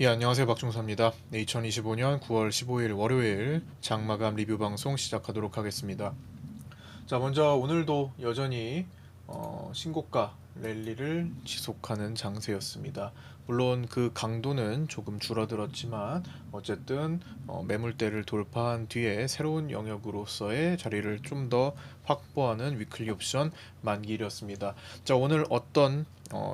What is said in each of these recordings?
예, 안녕하세요. 박중서입니다. 네, 2025년 9월 15일 월요일 장마감 리뷰 방송 시작하도록 하겠습니다. 자, 먼저 오늘도 여전히 신고가 랠리를 지속하는 장세였습니다. 물론 그 강도는 조금 줄어들었지만 어쨌든 매물대를 돌파한 뒤에 새로운 영역으로서의 자리를 좀 더 확보하는 위클리 옵션 만기일이었습니다. 자, 오늘 어떤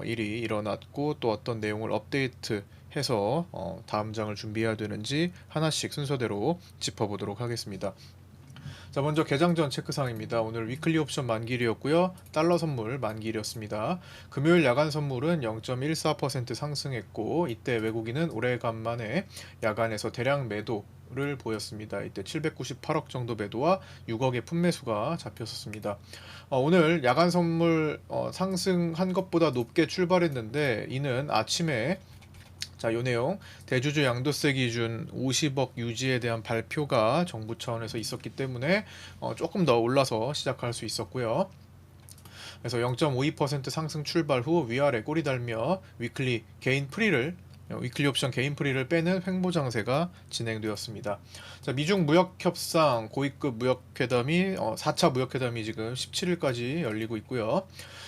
일이 일어났고 또 어떤 내용을 업데이트 해서 다음 장을 준비해야 되는지 하나씩 순서대로 짚어보도록 하겠습니다. 자, 먼저 개장 전 체크사항입니다. 오늘 위클리 옵션 만기일이었고요. 달러 선물 만기일이었습니다. 금요일 야간 선물은 0.14% 상승했고 이때 외국인은 오래간만에 야간에서 대량 매도를 보였습니다. 이때 798억 정도 매도와 6억의 품매수가 잡혔었습니다. 오늘 야간 선물 상승한 것보다 높게 출발했는데 이는 아침에 자, 요 내용 대주주 양도세 기준 50억 유지에 대한 발표가 정부 차원에서 있었기 때문에 조금 더 올라서 시작할 수 있었고요. 그래서 0.52% 상승 출발 후 위아래 꼬리 달며 위클리 옵션 개인 프리를 빼는 횡보 장세가 진행되었습니다. 자, 미중 무역 협상 고위급 무역회담이 4차 무역회담이 지금 17일까지 열리고 있고요.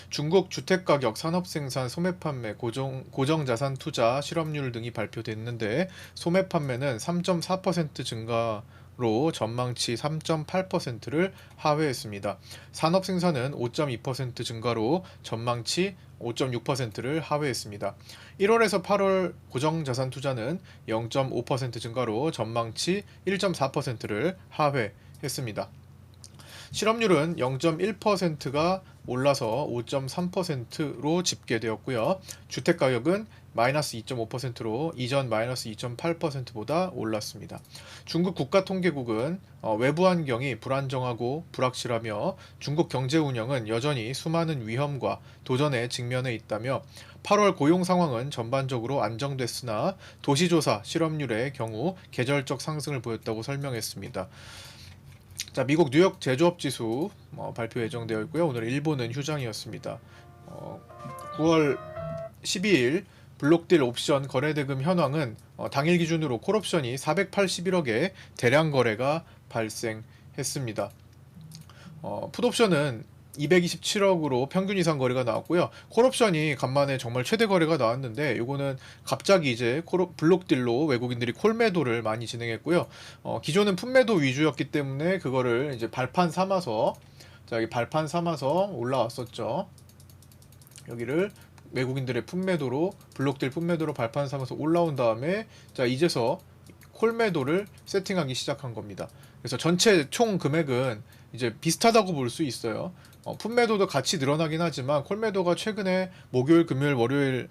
중국 주택가격, 산업생산, 소매판매, 고정자산 투자, 실업률 등이 발표됐는데 소매판매는 3.4% 증가로 전망치 3.8%를 하회했습니다. 산업생산은 5.2% 증가로 전망치 5.6%를 하회했습니다. 1월에서 8월 고정자산 투자는 0.5% 증가로 전망치 1.4%를 하회했습니다. 실업률은 0.1%가 올라서 5.3%로 집계되었고요. 주택가격은 마이너스 2.5%로 이전 마이너스 2.8%보다 올랐습니다. 중국 국가통계국은 외부 환경이 불안정하고 불확실하며 중국 경제 운영은 여전히 수많은 위험과 도전에 직면해 있다며 8월 고용 상황은 전반적으로 안정됐으나 도시조사 실업률의 경우 계절적 상승을 보였다고 설명했습니다. 자, 미국 뉴욕 제조업 지수 발표 예정되어 있고요. 오늘 일본은 휴장이었습니다. 9월 12일 블록딜 옵션 거래대금 현황은 당일 기준으로 콜옵션이 481억의 대량 거래가 발생했습니다. 풋옵션은 227억으로 평균 이상 거래가 나왔고요. 콜옵션이 간만에 정말 최대 거래가 나왔는데 요거는 갑자기 이제 블록딜로 외국인들이 콜매도를 많이 진행했고요. 기존은 풋매도 위주였기 때문에 그거를 이제 발판 삼아서 자, 여기 발판 삼아서 올라왔었죠. 여기를 외국인들의 풋매도로 블록딜 풋매도로 발판 삼아서 올라온 다음에 자, 이제서 콜매도를 세팅하기 시작한 겁니다. 그래서 전체 총 금액은 이제 비슷하다고 볼 수 있어요. 풋매도도 같이 늘어나긴 하지만 콜매도가 최근에 목요일, 금요일, 월요일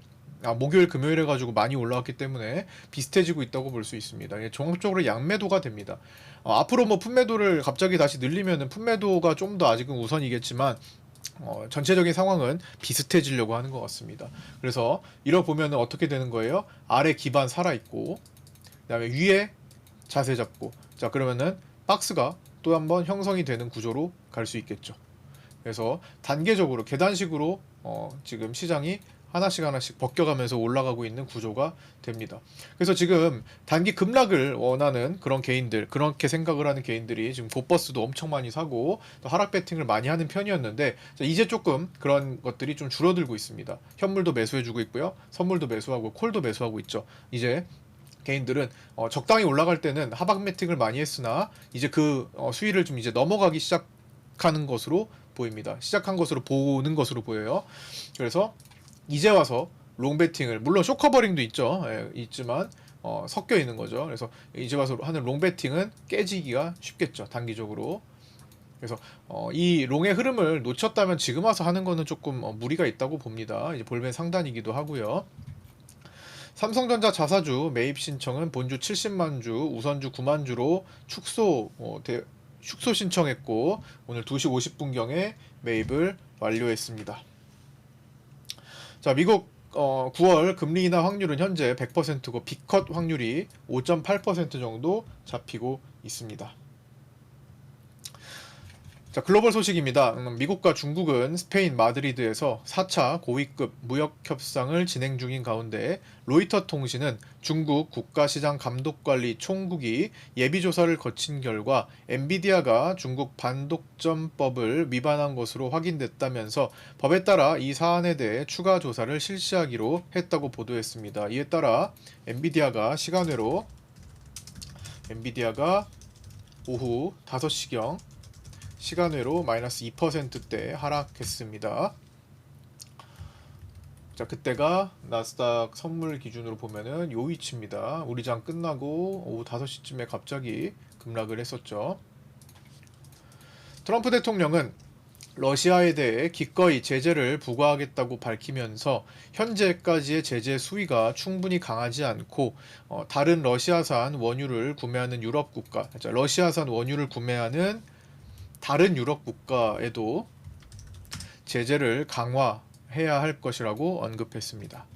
목요일, 금요일 해가지고 많이 올라왔기 때문에 비슷해지고 있다고 볼 수 있습니다. 이게 종합적으로 양매도가 됩니다. 앞으로 뭐 풋매도를 갑자기 다시 늘리면은 풋매도가 좀 더 아직은 우선이겠지만 전체적인 상황은 비슷해지려고 하는 것 같습니다. 그래서 이러 보면은 어떻게 되는 거예요? 아래 기반 살아있고 그 다음에 위에 자세 잡고 자 그러면은 박스가 또 한번 형성이 되는 구조로 갈 수 있겠죠. 그래서 단계적으로 계단식으로 지금 시장이 하나씩 벗겨가면서 올라가고 있는 구조가 됩니다. 그래서 지금 단기 급락을 원하는 그런 개인들, 그렇게 생각을 하는 개인들이 지금 곧버스도 엄청 많이 사고 또 하락 배팅을 많이 하는 편이었는데 이제 조금 그런 것들이 좀 줄어들고 있습니다. 현물도 매수해주고 있고요. 선물도 매수하고 콜도 매수하고 있죠. 이제 개인들은 적당히 올라갈 때는 하방 매팅을 많이 했으나 이제 그 수위를 좀 이제 넘어가기 시작하는 것으로 보입니다. 시작한 것으로 보는 것으로 보여요. 그래서 이제 와서 롱 배팅을 물론 쇼커버링도 있죠. 예, 있지만 섞여 있는 거죠. 그래서 이제 와서 하는 롱 배팅은 깨지기가 쉽겠죠. 단기적으로. 그래서 이 롱의 흐름을 놓쳤다면 지금 와서 하는 거는 조금 무리가 있다고 봅니다. 이제 볼멘 상단이기도 하고요. 삼성전자 자사주 매입 신청은 본주 70만 주, 우선주 9만 주로 축소 신청했고 오늘 2시 50분경에 매입을 완료했습니다. 자, 미국 9월 금리 인하 확률은 현재 100%고 B컷 확률이 5.8% 정도 잡히고 있습니다. 자, 글로벌 소식입니다. 미국과 중국은 스페인 마드리드에서 4차 고위급 무역 협상을 진행 중인 가운데 로이터 통신은 중국 국가시장감독관리 총국이 예비조사를 거친 결과 엔비디아가 중국 반독점법을 위반한 것으로 확인됐다면서 법에 따라 이 사안에 대해 추가 조사를 실시하기로 했다고 보도했습니다. 이에 따라 엔비디아가 오후 5시경 시간외로 마이너스 2%대 하락했습니다. 자, 그때가 나스닥 선물 기준으로 보면은 요 위치입니다. 우리 장 끝나고 오후 5시쯤에 갑자기 급락을 했었죠. 트럼프 대통령은 러시아에 대해 기꺼이 제재를 부과하겠다고 밝히면서 현재까지의 제재 수위가 충분히 강하지 않고 다른 러시아산 원유를 구매하는 유럽 국가, 러시아산 원유를 구매하는 다른 유럽 국가에도 제재를 강화해야 할 것이라고 언급했습니다.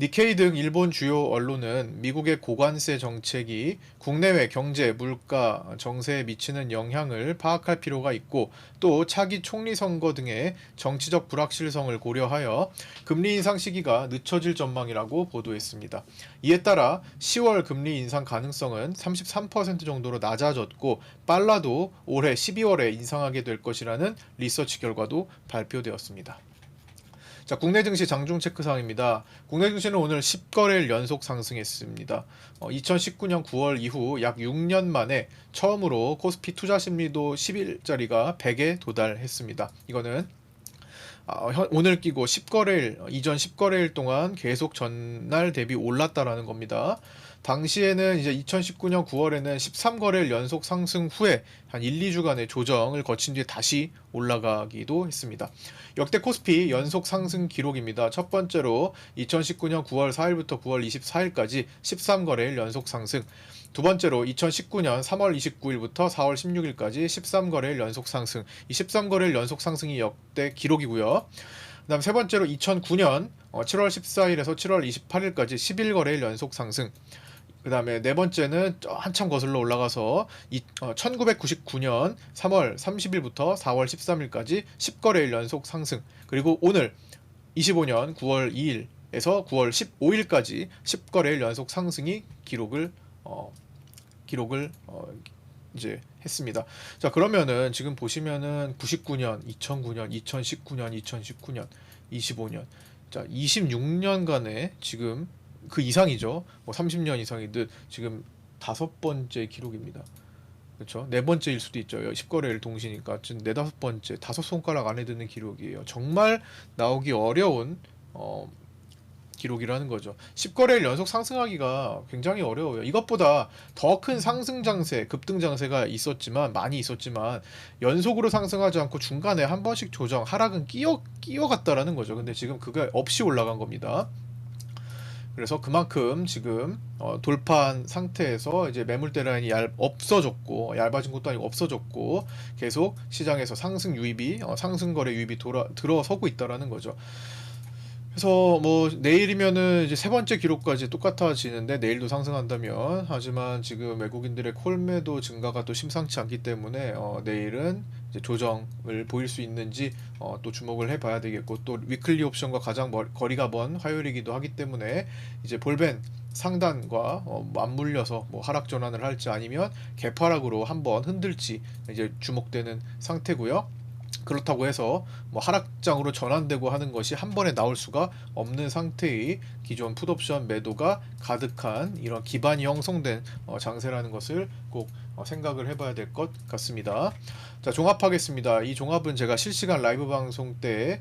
니케이 등 일본 주요 언론은 미국의 고관세 정책이 국내외 경제, 물가, 정세에 미치는 영향을 파악할 필요가 있고 또 차기 총리 선거 등의 정치적 불확실성을 고려하여 금리 인상 시기가 늦춰질 전망이라고 보도했습니다. 이에 따라 10월 금리 인상 가능성은 33% 정도로 낮아졌고 빨라도 올해 12월에 인상하게 될 것이라는 리서치 결과도 발표되었습니다. 자, 국내 증시 장중 체크사항입니다. 국내 증시는 오늘 10거래일 연속 상승했습니다. 2019년 9월 이후 약 6년 만에 처음으로 코스피 투자 심리도 10일짜리가 100에 도달했습니다. 이거는 오늘 끼고 10거래일, 이전 10거래일 동안 계속 전날 대비 올랐다라는 겁니다. 당시에는 이제 2019년 9월에는 13거래일 연속 상승 후에 한 1, 2주간의 조정을 거친 뒤에 다시 올라가기도 했습니다. 역대 코스피 연속 상승 기록입니다. 첫 번째로 2019년 9월 4일부터 9월 24일까지 13거래일 연속 상승. 두 번째로 2019년 3월 29일부터 4월 16일까지 13거래일 연속 상승. 이 13거래일 연속 상승이 역대 기록이고요. 그다음 세 번째로 2009년 7월 14일에서 7월 28일까지 11거래일 연속 상승. 그 다음에 네 번째는 한참 거슬러 올라가서 1999년 3월 30일부터 4월 13일까지 10거래일 연속 상승. 그리고 오늘 25년 9월 2일에서 9월 15일까지 10거래일 연속 상승이 기록을 이제 했습니다. 자, 그러면은 지금 보시면은 99년, 2009년, 2019년, 25년, 자, 26년간의 지금 그 이상이죠. 뭐 30년 이상이듯 지금 5번째 기록입니다. 그렇죠? 네 번째일 수도 있죠. 10거래일 동시니까 지금 네 다섯 번째, 5손가락 안에 드는 기록이에요. 정말 나오기 어려운 기록이라는 거죠. 10거래일 연속 상승하기가 굉장히 어려워요. 이것보다 더 큰 상승 장세, 급등 장세가 많이 있었지만 연속으로 상승하지 않고 중간에 한 번씩 조정, 하락은 끼어갔다라는 거죠. 근데 지금 그게 없이 올라간 겁니다. 그래서 그만큼 지금 돌파한 상태에서 이제 매물대 라인이 없어졌고, 얇아진 것도 아니고 없어졌고, 계속 시장에서 상승 유입이 상승 거래 유입이 들어서고 있다라는 거죠. 그래서 뭐 내일이면은 이제 세 번째 기록까지 똑같아지는데 내일도 상승한다면, 하지만 지금 외국인들의 콜매도 증가가 또 심상치 않기 때문에 내일은 이제 조정을 보일 수 있는지 또 주목을 해봐야 되겠고, 또 위클리 옵션과 가장 거리가 먼 화요일이기도 하기 때문에 이제 볼벤 상단과 맞물려서 뭐 하락 전환을 할지 아니면 개파락으로 한번 흔들지 이제 주목되는 상태고요. 그렇다고 해서 뭐 하락장으로 전환되고 하는 것이 한 번에 나올 수가 없는 상태의 기존 풋옵션 매도가 가득한 이런 기반이 형성된 장세라는 것을 꼭 생각을 해봐야 될 것 같습니다. 자, 종합하겠습니다. 이 종합은 제가 실시간 라이브 방송 때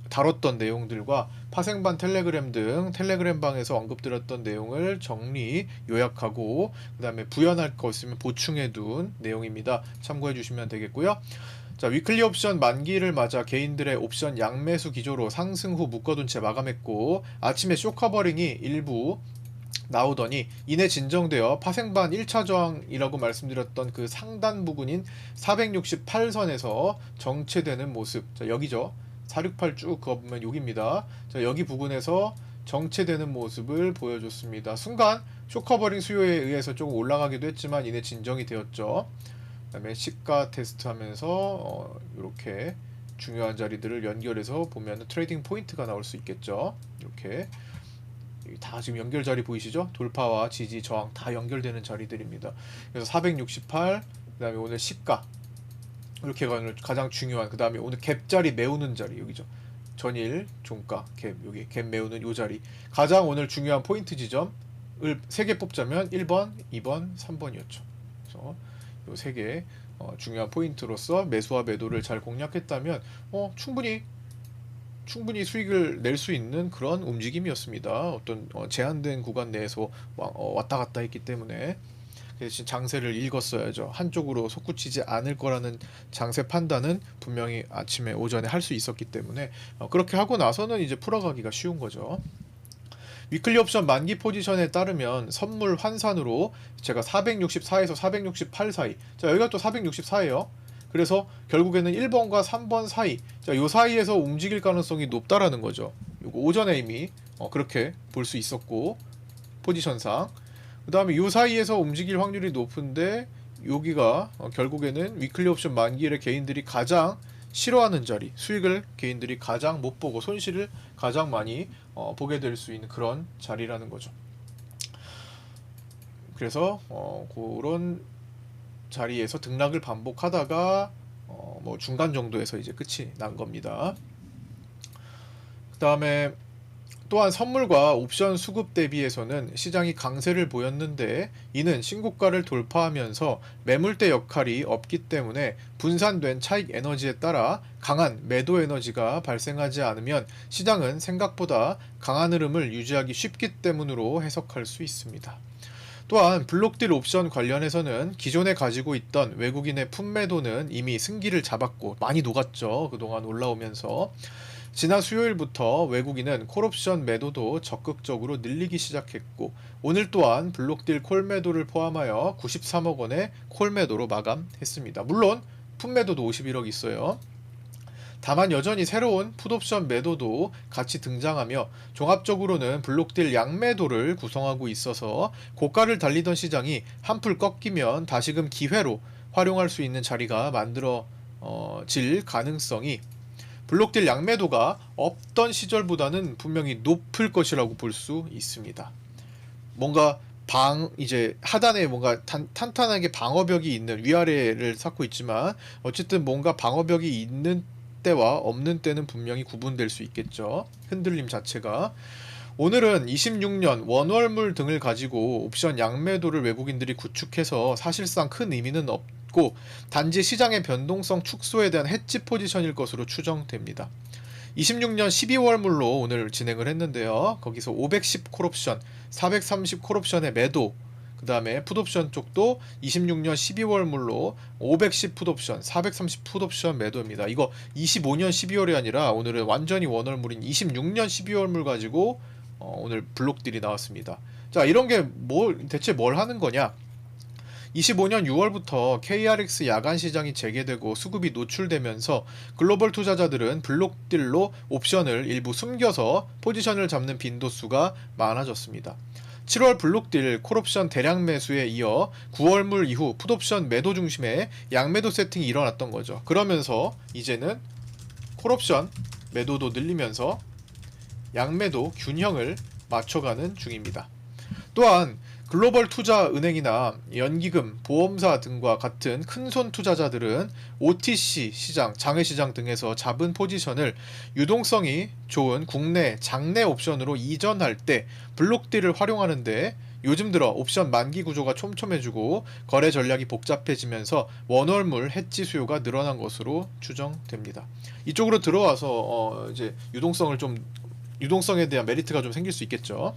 다뤘던 내용들과 파생반 텔레그램 등 텔레그램 방에서 언급드렸던 내용을 정리 요약하고 그 다음에 부연할 거 있으면 보충해 둔 내용입니다. 참고해 주시면 되겠고요. 자, 위클리 옵션 만기를 맞아 개인들의 옵션 양매수 기조로 상승 후 묶어둔 채 마감했고, 아침에 쇼커버링이 일부 나오더니 이내 진정되어 파생반 1차 저항이라고 말씀드렸던 그 상단 부근인 468선에서 정체되는 모습. 자, 여기죠. 468 쭉 그어보면 여기입니다. 자, 여기 부근에서 정체되는 모습을 보여줬습니다. 순간 쇼커버링 수요에 의해서 조금 올라가기도 했지만 이내 진정이 되었죠. 그다음에 시가 테스트 하면서 이렇게 중요한 자리들을 연결해서 보면 트레이딩 포인트가 나올 수 있겠죠. 이렇게 다 지금 연결 자리 보이시죠? 돌파와 지지, 저항 다 연결되는 자리들입니다. 그래서 468, 그 다음에 오늘 시가, 이렇게 오늘 가장 중요한, 그 다음에 오늘 갭 자리 메우는 자리, 여기죠. 전일, 종가, 갭, 여기 갭 메우는 요 자리. 가장 오늘 중요한 포인트 지점을 3개 뽑자면 1번, 2번, 3번이었죠. 그래서 요 3개 중요한 포인트로서 매수와 매도를 잘 공략했다면 충분히 수익을 낼 수 있는 그런 움직임이었습니다. 어떤 제한된 구간 내에서 왔다 갔다 했기 때문에 대신 장세를 읽었어야죠. 한쪽으로 솟구치지 않을 거라는 장세 판단은 분명히 아침에 오전에 할 수 있었기 때문에 그렇게 하고 나서는 이제 풀어가기가 쉬운 거죠. 위클리 옵션 만기 포지션에 따르면 선물 환산으로 제가 464에서 468 사이, 자 여기가 또 464예요. 그래서 결국에는 1번과 3번 사이, 자, 요 사이에서 움직일 가능성이 높다라는 거죠. 요거 오전에 이미 그렇게 볼 수 있었고, 포지션상. 그 다음에 요 사이에서 움직일 확률이 높은데, 여기가 결국에는 위클리 옵션 만기일에 개인들이 가장 싫어하는 자리, 수익을 개인들이 가장 못 보고 손실을 가장 많이 보게 될 수 있는 그런 자리라는 거죠. 그래서 그런 자리에서 등락을 반복하다가 뭐 중간 정도에서 이제 끝이 난 겁니다. 그 다음에 또한 선물과 옵션 수급 대비해서는 시장이 강세를 보였는데, 이는 신고가를 돌파하면서 매물대 역할이 없기 때문에 분산된 차익 에너지에 따라 강한 매도 에너지가 발생하지 않으면 시장은 생각보다 강한 흐름을 유지하기 쉽기 때문으로 해석할 수 있습니다. 또한 블록딜 옵션 관련해서는 기존에 가지고 있던 외국인의 품매도는 이미 승기를 잡았고 많이 녹았죠. 그동안 올라오면서. 지난 수요일부터 외국인은 콜옵션 매도도 적극적으로 늘리기 시작했고, 오늘 또한 블록딜 콜매도를 포함하여 93억 원의 콜매도로 마감했습니다. 물론 품매도도 51억 있어요. 다만 여전히 새로운 풋옵션 매도도 같이 등장하며 종합적으로는 블록딜 양매도를 구성하고 있어서 고가를 달리던 시장이 한풀 꺾이면 다시금 기회로 활용할 수 있는 자리가 만들어질 가능성이, 블록딜 양매도가 없던 시절보다는 분명히 높을 것이라고 볼 수 있습니다. 뭔가 이제 하단에 뭔가 탄탄하게 방어벽이 있는, 위아래를 쌓고 있지만 어쨌든 뭔가 방어벽이 있는 때와 없는 때는 분명히 구분될 수 있겠죠. 흔들림 자체가. 오늘은 26년 원월물 등을 가지고 옵션 양매도를 외국인들이 구축해서 사실상 큰 의미는 없고, 단지 시장의 변동성 축소에 대한 해지 포지션일 것으로 추정됩니다. 26년 12월물로 오늘 진행을 했는데요. 거기서 510 콜옵션, 430 콜옵션의 매도, 그 다음에 풋옵션 쪽도 26년 12월물로 510 풋옵션, 430 풋옵션 매도입니다. 이거 25년 12월이 아니라 오늘은 완전히 원월물인 26년 12월물 가지고 오늘 블록딜이 나왔습니다. 자, 이런 게 대체 뭘 하는 거냐? 25년 6월부터 KRX 야간 시장이 재개되고 수급이 노출되면서 글로벌 투자자들은 블록딜로 옵션을 일부 숨겨서 포지션을 잡는 빈도수가 많아졌습니다. 7월 블록딜 콜옵션 대량 매수에 이어 9월물 이후 풋옵션 매도 중심의 양매도 세팅이 일어났던 거죠. 그러면서 이제는 콜옵션 매도도 늘리면서 양매도 균형을 맞춰가는 중입니다. 또한 글로벌 투자은행이나 연기금, 보험사 등과 같은 큰손 투자자들은 OTC 시장, 장외시장 등에서 잡은 포지션을 유동성이 좋은 국내 장내 옵션으로 이전할 때 블록딜을 활용하는데, 요즘 들어 옵션 만기 구조가 촘촘해지고 거래 전략이 복잡해지면서 원월물 해지 수요가 늘어난 것으로 추정됩니다. 이쪽으로 들어와서 이제 유동성에 대한 메리트가 좀 생길 수 있겠죠.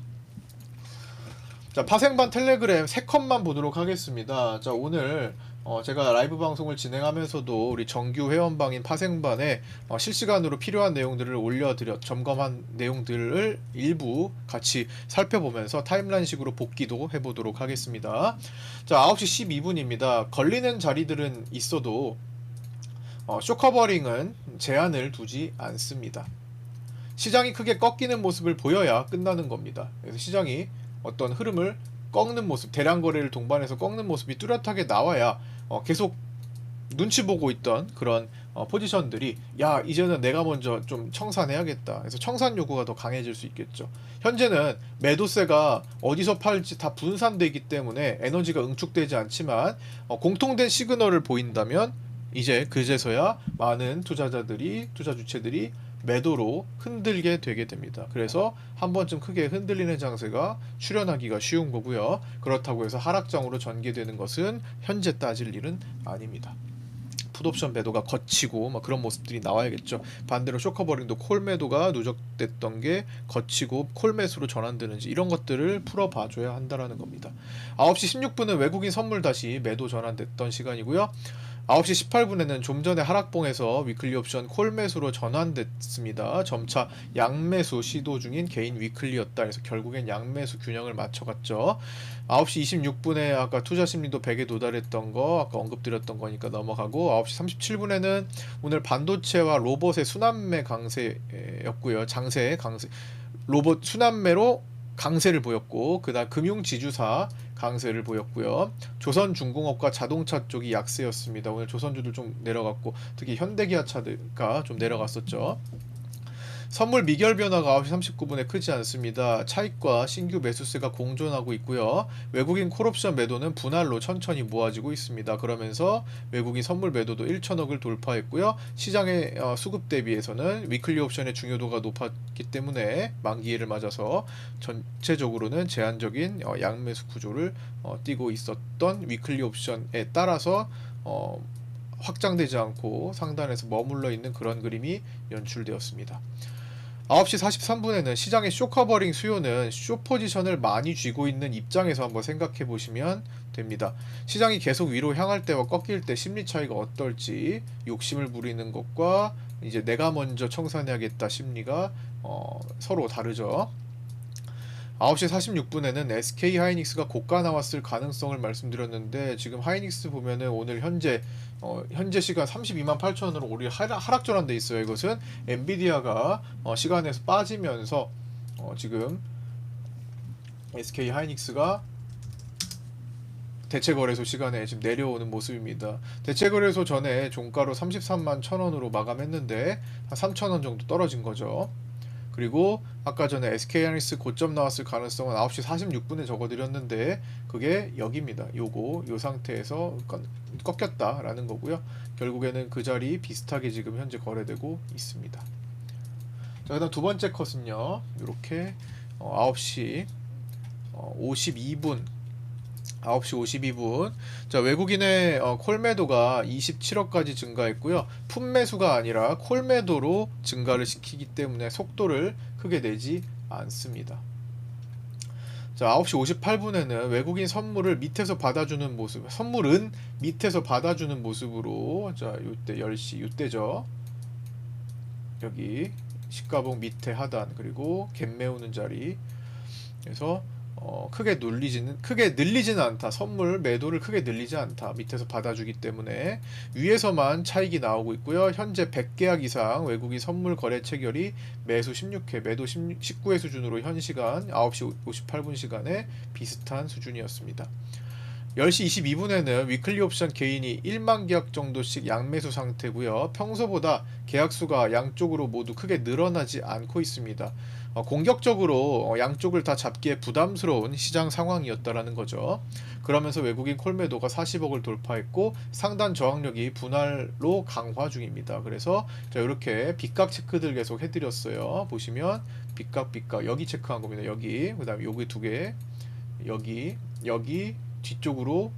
자, 파생반 텔레그램 3컷만 보도록 하겠습니다. 자, 오늘 제가 라이브 방송을 진행하면서도 우리 정규 회원방인 파생반에 실시간으로 필요한 내용들을 점검한 내용들을 일부 같이 살펴보면서 타임라인식으로 복기도 해보도록 하겠습니다. 자, 9시 12분입니다. 걸리는 자리들은 있어도 쇼커버링은 제한을 두지 않습니다. 시장이 크게 꺾이는 모습을 보여야 끝나는 겁니다. 그래서 시장이 어떤 흐름을 꺾는 모습, 대량 거래를 동반해서 꺾는 모습이 뚜렷하게 나와야 계속 눈치 보고 있던 그런 포지션들이 야 이제는 내가 먼저 좀 청산해야겠다. 그래서 청산 요구가 더 강해질 수 있겠죠. 현재는 매도세가 어디서 팔지 다 분산되어 있기 때문에 에너지가 응축되지 않지만 공통된 시그널을 보인다면 이제 그제서야 많은 투자자들이 투자 주체들이 매도로 흔들게 되게 됩니다. 그래서 한 번쯤 크게 흔들리는 장세가 출현하기가 쉬운 거고요. 그렇다고 해서 하락장으로 전개되는 것은 현재 따질 일은 아닙니다. 풋옵션 매도가 거치고 막 그런 모습들이 나와야겠죠. 반대로 쇼커버링도 콜 매도가 누적됐던 게 거치고 콜 매수로 전환되는지 이런 것들을 풀어봐줘야 한다라는 겁니다. 9시 16분은 외국인 선물 다시 매도 전환됐던 시간이고요. 9시 18분에는 좀 전에 하락봉에서 위클리 옵션 콜 매수로 전환됐습니다. 점차 양매수 시도 중인 개인 위클리였다. 그래서 결국엔 양매수 균형을 맞춰갔죠. 9시 26분에 아까 투자 심리도 100에 도달했던 거 아까 언급드렸던 거니까 넘어가고 9시 37분에는 오늘 반도체와 로봇의 순환매 강세였고요. 장세 강세 로봇 순환매로 강세를 보였고 그다음 금융지주사 강세를 보였고요. 조선중공업과 자동차 쪽이 약세였습니다. 오늘 조선주들 좀 내려갔고 특히 현대기아차가 좀 내려갔었죠. 선물 미결 변화가 9시 39분에 크지 않습니다. 차익과 신규 매수세가 공존하고 있고요. 외국인 콜옵션 매도는 분할로 천천히 모아지고 있습니다. 그러면서 외국인 선물 매도도 1천억을 돌파했고요. 시장의 수급 대비해서는 위클리 옵션의 중요도가 높았기 때문에 만기일을 맞아서 전체적으로는 제한적인 양매수 구조를 띠고 있었던 위클리 옵션에 따라서 확장되지 않고 상단에서 머물러 있는 그런 그림이 연출되었습니다. 9시 43분에는 시장의 쇼커버링 수요는 쇼 포지션을 많이 쥐고 있는 입장에서 한번 생각해 보시면 됩니다. 시장이 계속 위로 향할 때와 꺾일 때 심리 차이가 어떨지 욕심을 부리는 것과 이제 내가 먼저 청산해야겠다 심리가 서로 다르죠. 9시 46분에는 SK 하이닉스가 고가 나왔을 가능성을 말씀드렸는데 지금 하이닉스 보면은 오늘 현재 시간 32만 8천원으로 오늘 하락 전환돼 있어요. 이것은 엔비디아가 시간에서 빠지면서 지금 SK 하이닉스가 대체거래소 시간에 지금 내려오는 모습입니다. 대체거래소 전에 종가로 33만 1천원으로 마감했는데 한 3천원 정도 떨어진 거죠. 그리고 아까 전에 SK하이닉스 고점 나왔을 가능성은 9시 46분에 적어드렸는데 그게 여기입니다. 요 상태에서 꺾였다라는 거고요. 결국에는 그 자리 비슷하게 지금 현재 거래되고 있습니다. 자, 그다음 두 번째 컷은요. 이렇게 9시 52분 9시 52분. 자, 외국인의 콜매도가 27억까지 증가했고요. 풋매수가 아니라 콜매도로 증가를 시키기 때문에 속도를 크게 내지 않습니다. 자, 9시 58분에는 외국인 선물을 밑에서 받아주는 모습, 선물은 밑에서 받아주는 모습으로 자, 요때 10시, 요때죠. 여기 시가봉 밑에 하단 그리고 갭 메우는 자리. 그래서 크게 늘리지는 않다. 선물 매도를 크게 늘리지 않다. 밑에서 받아주기 때문에 위에서만 차익이 나오고 있고요. 현재 100계약 이상 외국인 선물 거래 체결이 매수 16회, 매도 19회 수준으로 현 시간 9시 58분 시간에 비슷한 수준이었습니다. 10시 22분에는 위클리 옵션 개인이 1만 계약 정도씩 양매수 상태고요. 평소보다 계약수가 양쪽으로 모두 크게 늘어나지 않고 있습니다. 공격적으로 양쪽을 다 잡기에 부담스러운 시장 상황이었다라는 거죠. 그러면서 외국인 콜매도가 40억을 돌파했고 상단 저항력이 분할로 강화 중입니다. 그래서 자, 이렇게 빗각 체크들 계속 해드렸어요. 보시면 빗각 여기 체크한 겁니다. 여기 그다음에 여기 두 개 여기 뒤쪽으로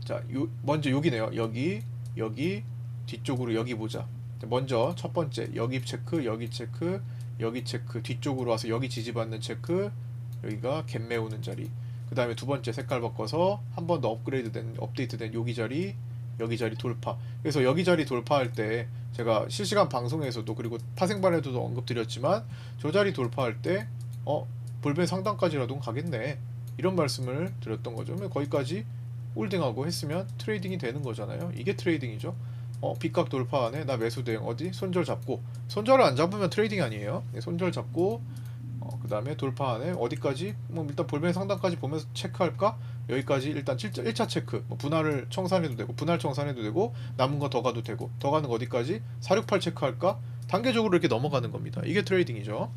자 먼저 여기네요. 여기 뒤쪽으로 여기 보자. 먼저 첫 번째 여기 체크 여기 체크 뒤쪽으로 와서 여기 지지받는 체크 여기가 갭 메우는 자리 그 다음에 두 번째 색깔 바꿔서 한 번 더 업데이트된 여기 자리 돌파. 그래서 여기 자리 돌파할 때 제가 실시간 방송에서도 그리고 파생반에도 언급드렸지만 저 자리 돌파할 때 볼벤 상단까지라도 가겠네 이런 말씀을 드렸던 거죠. 거기까지 홀딩하고 했으면 트레이딩이 되는 거잖아요. 이게 트레이딩이죠. 빗각 돌파하네. 나 매수 대응 어디? 손절 잡고. 손절을 안 잡으면 트레이딩 아니에요. 손절 잡고 그 다음에 돌파하네 어디까지 뭐 일단 볼멘 상단까지 보면서 체크할까? 여기까지 일단 1차 체크 뭐 분할을 청산해도 되고 분할 청산해도 되고 남은 거 더 가도 되고 더 가는 거 어디까지? 468 체크할까? 단계적으로 이렇게 넘어가는 겁니다. 이게 트레이딩이죠.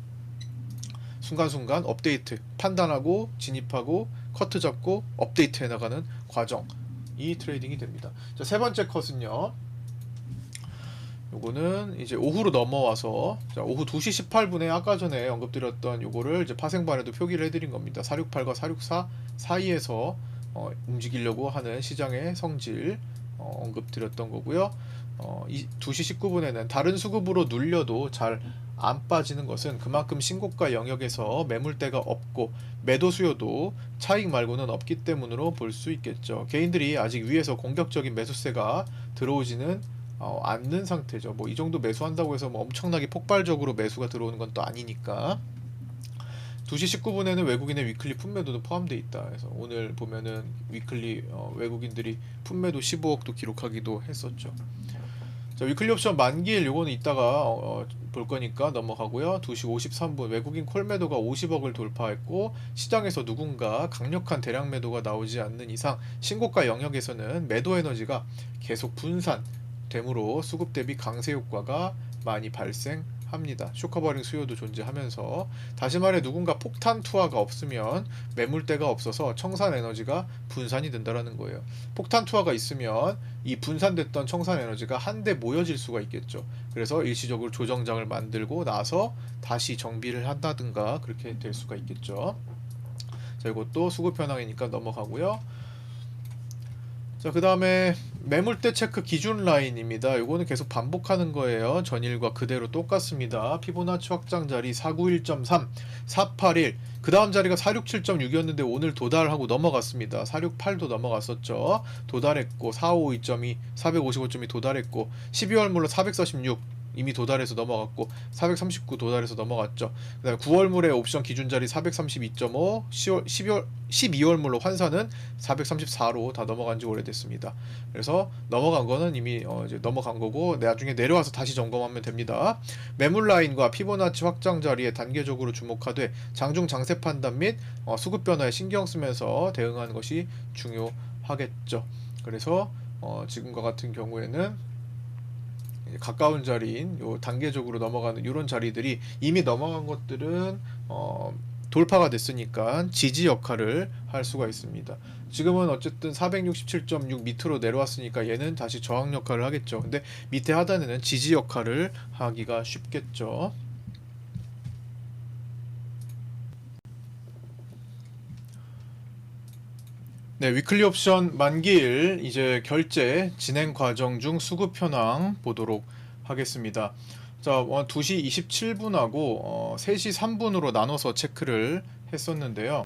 순간순간 업데이트 판단하고 진입하고 커트 잡고 업데이트 해나가는 과정, 이 트레이딩이 됩니다. 자, 세 번째 컷은요, 요거는 이제 오후로 넘어와서, 자, 오후 2시 18분에 아까 전에 언급드렸던 요거를 이제 파생반에도 표기를 해드린 겁니다. 468과 464 사이에서 움직이려고 하는 시장의 성질 언급드렸던 거고요. 이 2시 19분에는 다른 수급으로 눌려도 잘 안 빠지는 것은 그만큼 신고가 영역에서 매물대가 없고 매도 수요도 차익 말고는 없기 때문으로 볼 수 있겠죠. 개인들이 아직 위에서 공격적인 매수세가 들어오지는 않는 상태죠. 뭐 이 정도 매수한다고 해서 뭐 엄청나게 폭발적으로 매수가 들어오는 건 또 아니니까. 2시 19분에는 외국인의 위클리 품매도도 포함되어 있다. 그래서 오늘 보면은 위클리 외국인들이 품매도 15억도 기록하기도 했었죠. 자, 위클리 옵션 만기일 요거는 이따가 볼 거니까 넘어가고요. 2시 53분 외국인 콜 매도가 50억을 돌파했고 시장에서 누군가 강력한 대량 매도가 나오지 않는 이상 신고가 영역에서는 매도 에너지가 계속 분산되므로 수급 대비 강세 효과가 많이 발생합니다. 쇼커버링 수요도 존재하면서, 다시 말해 누군가 폭탄 투하가 없으면 매물대가 없어서 청산 에너지가 분산이 된다라는 거예요. 폭탄 투하가 있으면 이 분산됐던 청산 에너지가 한데 모여질 수가 있겠죠. 그래서 일시적으로 조정장을 만들고 나서 다시 정비를 한다든가 그렇게 될 수가 있겠죠. 자, 이것도 수급 현황이니까 넘어가고요. 자, 그 다음에 매물대 체크 기준 라인입니다. 요거는 계속 반복하는 거예요. 전일과 그대로 똑같습니다. 피보나치 확장 자리 491.3, 481, 그 다음 자리가 467.6이었는데 오늘 도달하고 넘어갔습니다. 468도 넘어갔었죠. 도달했고 452.2, 455.2 도달했고 12월 물로 446 이미 도달해서 넘어갔고 439 도달해서 넘어갔죠. 그 다음에 9월물의 옵션 기준자리 432.5, 12월물로 환산은 434로 다 넘어간 지 오래됐습니다. 그래서 넘어간 거는 이미 이제 넘어간 거고 나중에 내려와서 다시 점검하면 됩니다. 매물 라인과 피보나치 확장 자리에 단계적으로 주목하되 장중 장세 판단 및 수급 변화에 신경 쓰면서 대응하는 것이 중요하겠죠. 그래서 지금과 같은 경우에는 가까운 자리인 요 단계적으로 넘어가는 이런 자리들이 이미 넘어간 것들은 돌파가 됐으니까 지지 역할을 할 수가 있습니다. 지금은 어쨌든 467.6 밑으로 내려왔으니까 얘는 다시 저항 역할을 하겠죠. 근데 밑에 하단에는 지지 역할을 하기가 쉽겠죠. 네, 위클리 옵션 만기일 이제 결제 진행 과정 중 수급 현황 보도록 하겠습니다. 자, 2시 27분하고 3시 3분으로 나눠서 체크를 했었는데요.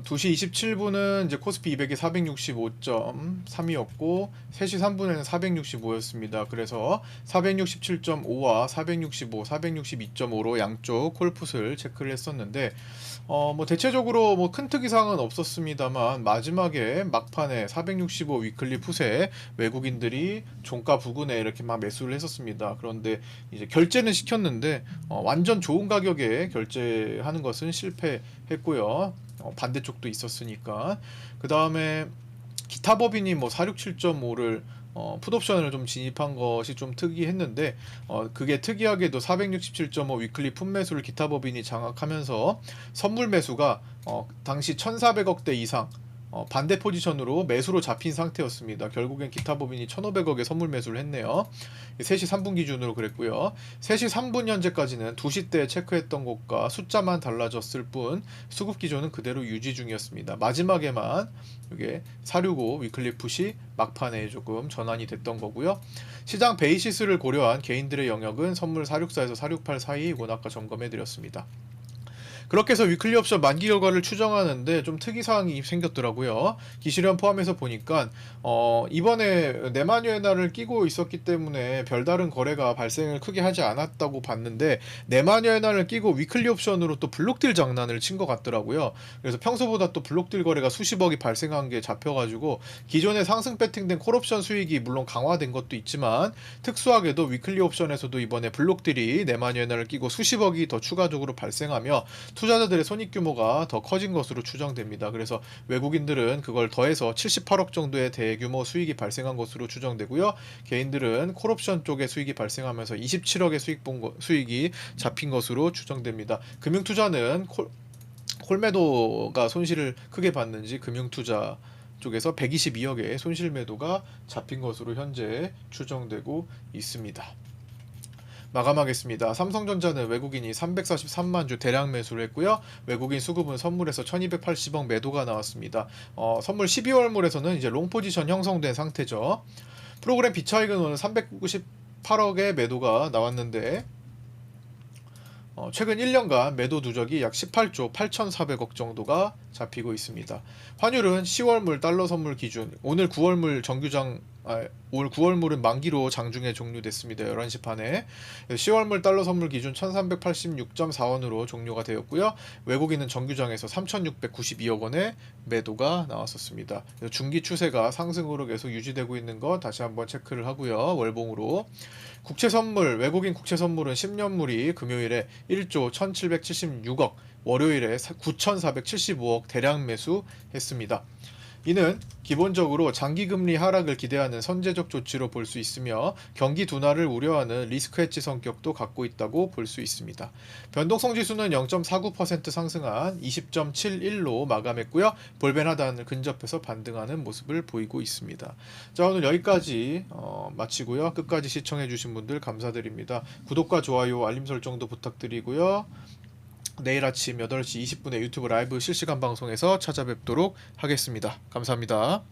2시 27분은 이제 코스피 200이 465.3이었고 3시 3분에는 465였습니다. 그래서 467.5와 465, 462.5로 양쪽 콜풋을 체크를 했었는데 뭐 대체적으로 뭐 큰 특이사항은 없었습니다만 마지막에 막판에 465 위클리 풋에 외국인들이 종가 부근에 이렇게 막 매수를 했었습니다. 그런데 이제 결제는 시켰는데 완전 좋은 가격에 결제하는 것은 실패했고요. 반대쪽도 있었으니까. 그 다음에 기타 법인이 뭐 467.5를 풋옵션을 좀 진입한 것이 좀 특이했는데 그게 특이하게도 467.5 위클리 풋매수를 기타 법인이 장악하면서 선물 매수가 당시 1,400억대 이상 반대 포지션으로 매수로 잡힌 상태였습니다. 결국엔 기타 법인이 1,500억에 선물 매수를 했네요. 3시 3분 기준으로 그랬고요. 3시 3분 현재까지는 2시 때 체크했던 것과 숫자만 달라졌을 뿐 수급 기조는 그대로 유지 중이었습니다. 마지막에만 이게 465 위클리 풋이 막판에 조금 전환이 됐던 거고요. 시장 베이시스를 고려한 개인들의 영역은 선물 464에서 468 사이 이건 아까 점검해 드렸습니다. 그렇게 해서 위클리 옵션 만기 결과를 추정하는데 좀 특이사항이 생겼더라고요. 기실현 포함해서 보니까 이번에 네마뉴에나를 끼고 있었기 때문에 별다른 거래가 발생을 크게 하지 않았다고 봤는데 네마뉴에나를 끼고 위클리 옵션으로 또 블록딜 장난을 친 것 같더라고요. 그래서 평소보다 또 블록딜 거래가 수십억이 발생한 게 잡혀가지고 기존에 상승 배팅된 콜옵션 수익이 물론 강화된 것도 있지만 특수하게도 위클리 옵션에서도 이번에 블록딜이 네마뉴에나를 끼고 수십억이 더 추가적으로 발생하며 투자자들의 손익 규모가 더 커진 것으로 추정됩니다. 그래서 외국인들은 그걸 더해서 78억 정도의 대규모 수익이 발생한 것으로 추정되고요. 개인들은 콜옵션 쪽에 수익이 발생하면서 27억의 수익이 잡힌 것으로 추정됩니다. 금융투자는 콜매도가 손실을 크게 봤는지 금융투자 쪽에서 122억의 손실 매도가 잡힌 것으로 현재 추정되고 있습니다. 마감하겠습니다. 삼성전자는 외국인이 343만 주 대량 매수를 했고요. 외국인 수급은 선물에서 1280억 매도가 나왔습니다. 선물 12월물에서는 이제 롱 포지션 형성된 상태죠. 프로그램 비차익은 오늘 398억의 매도가 나왔는데 최근 1년간 매도 누적이 약 18조 8,400억 정도가 잡히고 있습니다. 환율은 10월물 달러 선물 기준 오늘 9월물은 만기로 장중에 종료됐습니다. 11시 반에 10월물 달러 선물 기준 1386.4원으로 종료가 되었고요. 외국인은 정규장에서 3,692억 원의 매도가 나왔었습니다. 중기 추세가 상승으로 계속 유지되고 있는 것 다시 한번 체크를 하고요. 월봉으로 국채선물 외국인 국채선물은 10년물이 금요일에 1조 1,776억 월요일에 9,475억 대량 매수했습니다. 이는 기본적으로 장기금리 하락을 기대하는 선제적 조치로 볼 수 있으며 경기 둔화를 우려하는 리스크 헤지 성격도 갖고 있다고 볼 수 있습니다. 변동성 지수는 0.49% 상승한 20.71로 마감했고요. 볼벤 하단을 근접해서 반등하는 모습을 보이고 있습니다. 자, 오늘 여기까지 마치고요. 끝까지 시청해주신 분들 감사드립니다. 구독과 좋아요, 알림 설정도 부탁드리고요. 내일 아침 8시 20분에 유튜브 라이브 실시간 방송에서 찾아뵙도록 하겠습니다. 감사합니다.